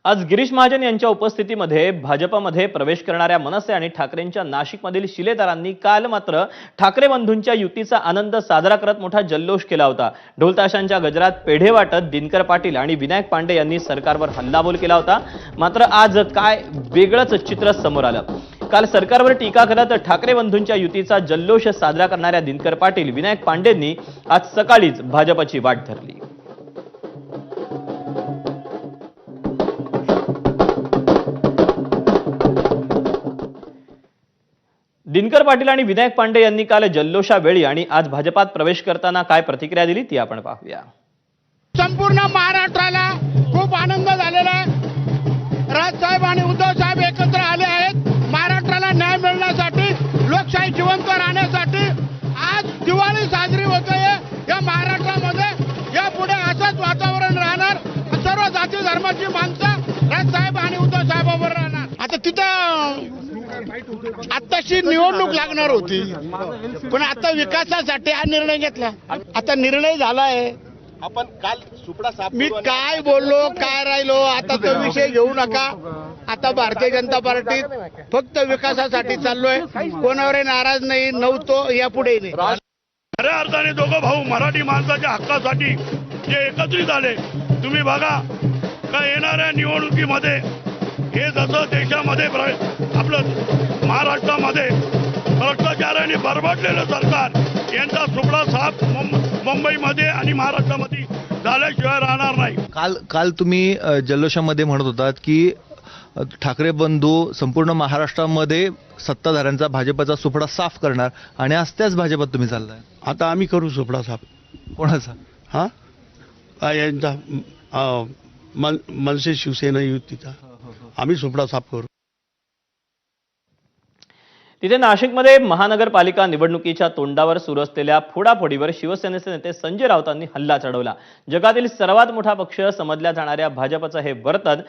आज गिरीश महाजन यांच्या उपस्थितीमध्ये भाजपमध्ये प्रवेश करणाऱ्या मनसे आणि ठाकरेंच्या नाशिकमधील शिलेदारांनी काल मात्र ठाकरे बंधूंच्या युतीचा आनंद साजरा करत मोठा जल्लोष केला होता। ढोलताशांच्या गजरात पेढे वाटत दिनकर पाटील आणि विनायक पांडे यांनी सरकारवर हल्लाबोल केला होता। मात्र आज काय वेगळंच चित्र समोर आलं। काल सरकारवर टीका करत ठाकरे बंधूंच्या युतीचा जल्लोष साजरा करणाऱ्या दिनकर पाटील, विनायक पांडेंनी आज सकाळीच भाजपची वाट धरली। दिनकर पाटील आणि विनायक पांडे यांनी काल जल्लोषावेळी आणि आज भाजपात प्रवेश करताना काय प्रतिक्रिया दिली ती आपण पाहूया। संपूर्ण महाराष्ट्राला खूप आनंद झालेला आहे। राजसाहेब आणि उद्धव साहेब एकत्र आले आहेत महाराष्ट्राला न्याय मिळण्यासाठी, लोकशाही जिवंत राहण्यासाठी। आज दिवाळी साजरी होते या महाराष्ट्रामध्ये। यापुढे असंच वातावरण राहणार। सर्व जाती धर्माची माणसं राजसाहेब आणि उद्धव साहेबांवर राहणार। आता तिथं आताशी निवडणूक लागणार होती, पण आता विकासासाठी हा निर्णय घेतला। आता निर्णय झालाय। आपण काल सुपडा साफ मी काय बोललो, काय राहिलो, आता तो विषय घेऊ नका। आता भारतीय जनता पार्टीत फक्त विकासासाठी चाललोय, कोणावर नाराज नाही, नव्हतो, यापुढे नाही। खऱ्या अर्थाने दोघं भाऊ मराठी माणसाच्या हक्कासाठी जे एकत्रित आले। तुम्ही बघा का येणाऱ्या निवडणुकीमध्ये हे जसं देशामध्ये आपलं महाराष्ट्रामध्ये भ्रष्टाचाराने बरबडलेलं सरकार यांचा सुपडा साफ मुंबईमध्ये आणि महाराष्ट्रामध्ये झाल्याशिवाय राहणार नाही। काल तुम्ही जल्लोषामध्ये म्हणत होतात की ठाकरे बंधू संपूर्ण महाराष्ट्रामध्ये सत्ताधाऱ्यांचा भाजपचा सुपडा साफ करणार आणि आज त्याच भाजपात तुम्ही चाललाय। आता आम्ही करू सुपडा साफ। कोणाचा? हा यांचा मनसे शिवसेना युतीचा आम्ही सुपडा साफ करू। तिथे नाशिकमध्ये महानगरपालिका निवडणुकीच्या तोंडावर सुरू असलेल्या फोडाफोडीवर शिवसेनेचे नेते संजय राऊतांनी हल्ला चढवला। जगातील सर्वात मोठा पक्ष समजल्या जाणाऱ्या भाजपचं हे वर्तन